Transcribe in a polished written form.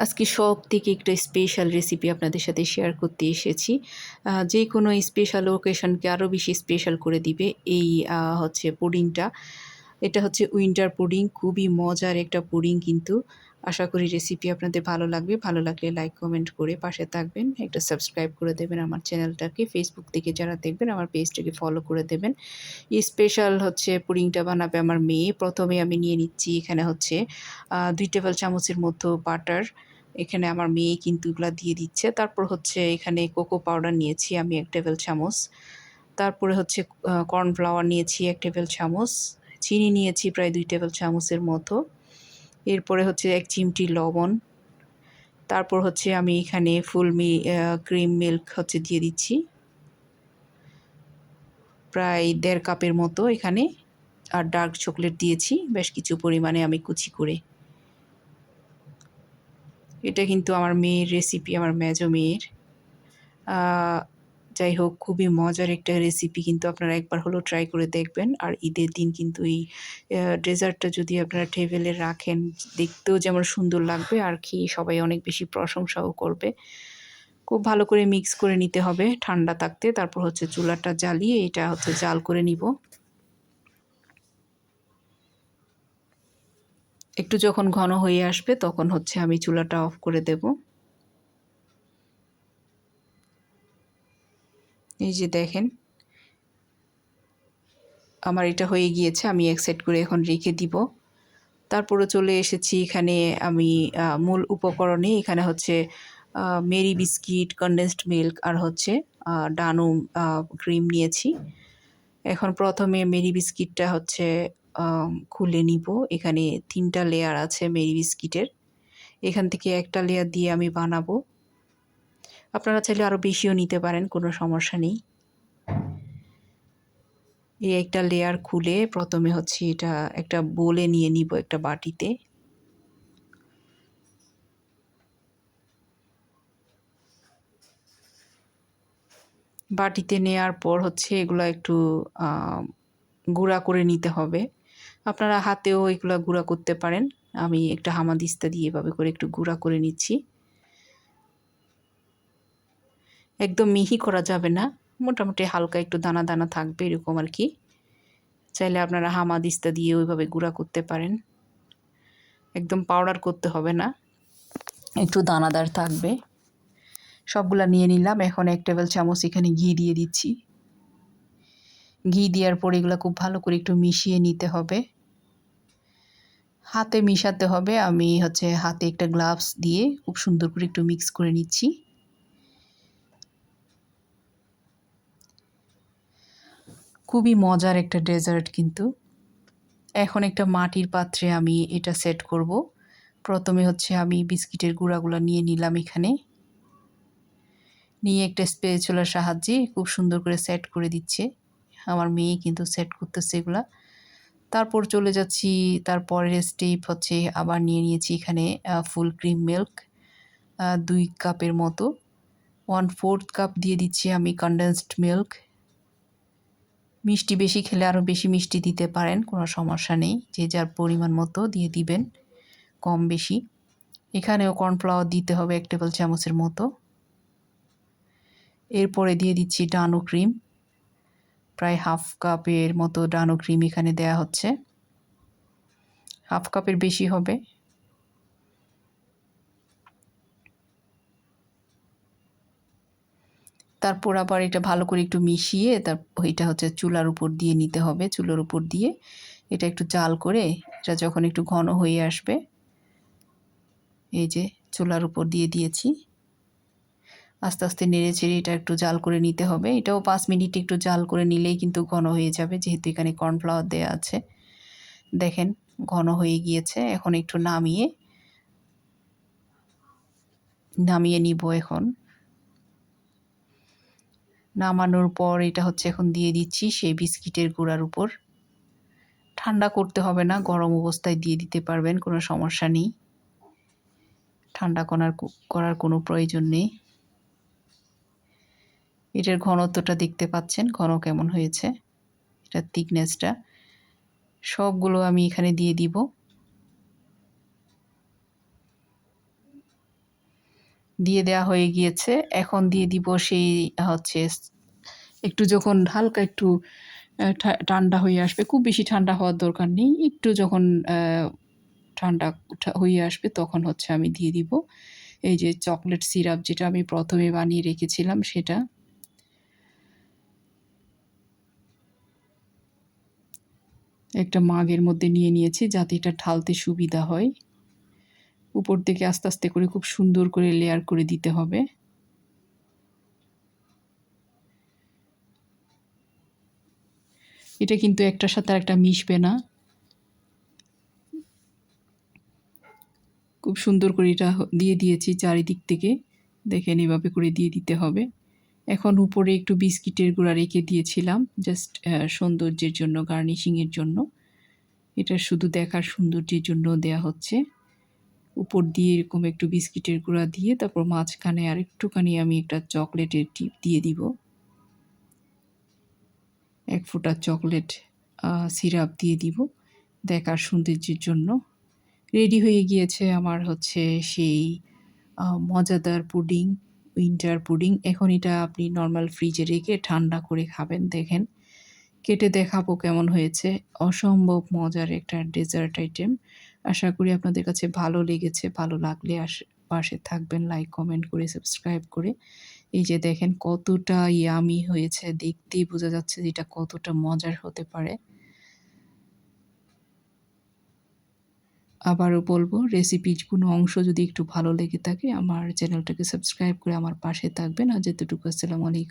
আজকে সব থেকে একটা স্পেশাল রেসিপি আপনাদের সাথে শেয়ার করতে এসেছি। যে কোনো স্পেশাল ওকেশনকে আরও বেশি স্পেশাল করে দিবে এই হচ্ছে পুডিংটা। এটা হচ্ছে উইন্টার পুডিং, খুবই মজার একটা পুডিং কিন্তু। আশা করি রেসিপি আপনাদের ভালো লাগবে। ভালো লাগলে লাইক কমেন্ট করে পাশে থাকবেন। একটা সাবস্ক্রাইব করে দেবেন আমার চ্যানেলটাকে। ফেসবুক থেকে যারা দেখবেন আমার পেজটাকে ফলো করে দেবেন। স্পেশাল হচ্ছে পুডিংটা বানাবে আমার মেয়ে। প্রথমে আমি নিয়ে নিচ্ছি এখানে হচ্ছে ২ টেবিল চামচের মতো বাটার। এখানে আমার মেয়ে কিন্তু এগুলা দিয়ে দিচ্ছে। তারপর হচ্ছে এখানে কোকো পাউডার নিয়েছি আমি ১ টেবিল চামচ। তারপরে হচ্ছে কর্নফ্লাওয়ার নিয়েছি ১ টেবিল চামচ। চিনি নিয়েছি প্রায় ২ টেবিল চামচের মতো। এরপরে হচ্ছে ১ চিমটি লবণ। তারপর হচ্ছে আমি এখানে ফুল ক্রিম মিল্ক হচ্ছে দিয়ে দিচ্ছি। প্রায় ১.৫ কাপের মতো এখানে। আর ডার্ক চকোলেট দিয়েছি বেশ কিছু পরিমাণে আমি কুচি করে। এটা কিন্তু আমার মেয়ের রেসিপি, আমার মেজো মেয়ের। যাই হোক, খুবই মজার একটা রেসিপি, কিন্তু আপনারা একবার হলেও ট্রাই করে দেখবেন। আর ঈদের দিন কিন্তু এই ডেজার্টটা যদি আপনারা টেবিলে রাখেন, দেখতেও যেমন সুন্দর লাগবে আর খেয়ে সবাই অনেক বেশি প্রশংসাও করবে। খুব ভালো করে মিক্স করে নিতে হবে ঠান্ডা থাকতে। তারপর হচ্ছে চুলাটা জ্বালিয়ে এটা হচ্ছে জাল করে নিব। একটু যখন ঘন হয়ে আসবে তখন হচ্ছে আমি চুলাটা অফ করে দেব। এই যে দেখেন, আমার এটা হয়ে গিয়েছে। আমি এক সাইড করে এখন রেখে দিব। তারপরে চলে এসেছি এখানে আমি মূল উপকরণে। এখানে হচ্ছে মেরি বিস্কিট, কনডেন্সড মিল্ক আর হচ্ছে ডানু ক্রিম নিয়েছি। এখন প্রথমে মেরি বিস্কিটটা হচ্ছে খুলে নিব। এখানে ৩টা লেয়ার আছে মেরি বিস্কিটের। এখান থেকে একটা লেয়ার দিয়ে আমি বানাবো। আপনারা চাইলে আরও বেশিও নিতে পারেন, কোনো সমস্যা নেই। এই একটা লেয়ার খুলে প্রথমে হচ্ছে এটা একটা বোলে নিয়ে নিব, একটা বাটিতে। বাটিতে নেয়ার পর হচ্ছে এগুলা একটু গুঁড়া করে নিতে হবে। আপনারা হাতেও এগুলা গুঁড়া করতে পারেন। আমি একটা হামানদিস্তা দিয়ে এভাবে করে একটু গুঁড়া করে নিচ্ছি। একদম মিহি করা যাবে না, মোটামুটি হালকা একটু দানা দানা থাকবে এরকম আর কি। চাইলে আপনারা হামানদিস্তা দিয়ে ওইভাবে গুঁড়া করতে পারেন। একদম পাউডার করতে হবে না, একটু দানাদার থাকবে। সবগুলা নিয়ে নিলাম। এখন ১ টেবিল চামচ এখানে ঘি দিয়ে দিচ্ছি। ঘি দেওয়ার পর এগুলো খুব ভালো করে একটু মিশিয়ে নিতে হবে। হাতে মিশাতে হবে। আমি হচ্ছে হাতে একটা গ্লাভস দিয়ে খুব সুন্দর করে একটু মিক্স করে নিচ্ছি। খুবই মজার একটা ডেজার্ট কিন্তু। এখন একটা মাটির পাত্রে আমি এটা সেট করব। প্রথমে হচ্ছে আমি বিস্কিটের গুঁড়াগুলো নিয়ে নিলাম এখানে। নিয়ে একটা স্প্যাচুলার সাহায্যে খুব সুন্দর করে সেট করে দিচ্ছে। আমার মেয়ে কিন্তু সেট করতেছে এগুলা। তারপর চলে যাচ্ছি, তারপরের স্টেপ হচ্ছে আবার নিয়ে নিয়েছি এখানে ফুল ক্রিম মিল্ক ২ কাপের মতো। 1/4 কাপ দিয়ে দিচ্ছি আমি কনডেন্সড মিল্ক। মিষ্টি বেশি খেলে আরও বেশি মিষ্টি দিতে পারেন, কোনো সমস্যা নেই। যে যার পরিমাণ মতো দিয়ে দিবেন, কম বেশি। এখানেও কর্নফ্লাওয়ার দিতে হবে ১ টেবিল চামচের মতো। এরপরে দিয়ে দিচ্ছি ডানো ক্রিম। প্রায় 1/2 কাপের মতো ডানো ক্রিম এখানে দেয়া হচ্ছে। 1/2 কাপের বেশি হবে। তারপর আবার এটা ভালো করে একটু মিশিয়ে এটা হচ্ছে চুলার উপর দিয়ে নিতে হবে। চুলার উপর দিয়ে এটা একটু জাল করে এটা যখন একটু ঘন হয়ে আসবে, এই যে চুলার উপর দিয়ে দিয়েছি। আস্তে আস্তে নেড়ে চেড়ে এটা একটু জাল করে নিতে হবে। এটাও ৫ মিনিট একটু জাল করে নিলেই কিন্তু ঘন হয়ে যাবে, যেহেতু এখানে কর্নফ্লাওয়ার দেওয়া আছে। দেখেন ঘন হয়ে গিয়েছে। এখন একটু নামিয়ে নিব এখন। নামানোর পর এটা হচ্ছে এখন দিয়ে দিচ্ছি সেই বিস্কিটের গুঁড়ার উপর। ঠান্ডা করতে হবে না, গরম অবস্থায় দিয়ে দিতে পারবেন, কোনো সমস্যা নেই। ঠান্ডা করার কোনো প্রয়োজন নেই। এটার ঘনত্বটা দেখতে পাচ্ছেন, ঘন কেমন হয়েছে, এটার থিকনেসটা। সবগুলো আমি এখানে দিয়ে দিব। দিয়ে দেওয়া হয়ে গিয়েছে। এখন দিয়ে দিব সেই হচ্ছে একটু যখন হালকা একটু ঠান্ডা হয়ে আসবে, খুব বেশি ঠান্ডা হওয়ার দরকার নেই। একটু যখন ঠান্ডা হয়ে আসবে তখন হচ্ছে আমি দিয়ে দিব এই যে চকলেট সিরাপ, যেটা আমি প্রথমে বানিয়ে রেখেছিলাম সেটা। একটা মাগের মধ্যে নিয়ে নিয়েছি যাতে এটা ঢালতে সুবিধা হয়। উপর থেকে আস্তে আস্তে করে খুব সুন্দর করে লেয়ার করে দিতে হবে। এটা কিন্তু একটার সাথে আরেকটা মিশবে না। খুব সুন্দর করে এটা দিয়ে দিয়েছি চারিদিক থেকে। দেখেন এভাবে করে দিয়ে দিতে হবে। এখন উপরে একটু বিস্কিটের গুঁড়া রেখে দিয়েছিলাম জাস্ট সৌন্দর্যের জন্য, গার্নিশিংয়ের জন্য। এটা শুধু দেখার সৌন্দর্যের জন্য দেয়া হচ্ছে। উপর দিয়ে এরকম একটু বিস্কিটের গুঁড়া দিয়ে তারপর মাঝখানে আর একটুখানি আমি একটা চকলেটের টিপ দিয়ে দিব। 1 ফোঁটা চকলেট সিরাপ দিয়ে দিব দেখার সৌন্দর্যের জন্য। রেডি হয়ে গিয়েছে আমার হচ্ছে সেই মজাদার পুডিং, উইন্টার পুডিং। এখন এটা আপনি নরমাল ফ্রিজে রেখে ঠান্ডা করে খাবেন। দেখেন কেটে দেখাবো কেমন হয়েছে। অসম্ভব মজার একটা ডেজার্ট আইটেম। আশা করি আপনাদের কাছে ভালো লেগেছে। ভালো লাগলে পাশে থাকবেন লাইক, কমেন্ট করে, সাবস্ক্রাইব করে। এই যে দেখেন কতটা ইয়ামি হয়েছে। দেখতেই বোঝা যাচ্ছে যে এটা কতটা মজার হতে পারে। আবারও বলব, রেসিপির কোনো অংশ যদি একটু ভালো লেগে থাকে আমার চ্যানেলটাকে সাবস্ক্রাইব করে আমার পাশে থাকবেন। আজ এতটুকু। আসসালামু আলাইকুম।